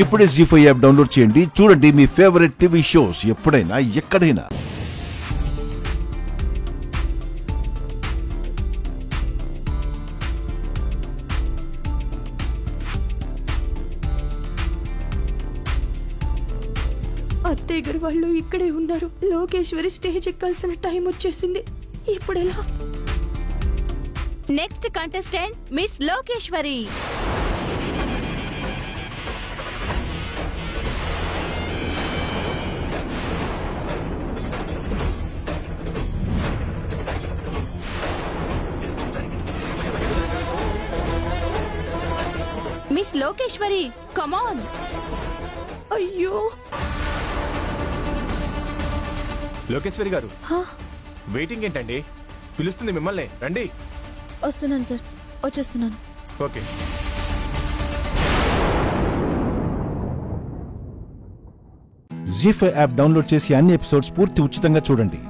ఇప్పుడే జీ5 app download చేయండి. చూడండి మీ ఫేవరెట్ టీవీ షోస్ ఎప్పుడైనా ఎక్కడైనా. అత్తయ్య గారు వాళ్ళు ఇక్కడే ఉన్నారు. లోకేశ్వరి స్టేజ్ ఎక్కాల్సిన టైం వచ్చేసింది. ఇప్పుడు ఎలా? Next contestant miss Lokeshwari. Miss Lokeshwari, come on. అయ్యో లోకేశ్వరి గారు, వెయిటింగ్ ఏంటండి? పిలుస్తుంది మిమ్మల్ని, రండి. వస్తున్నాను సార్, వచ్చేస్తున్నాను. ఓకే. జీ5 యాప్ డౌన్లోడ్ చేసి అన్ని ఎపిసోడ్స్ పూర్తి ఉచితంగా చూడండి.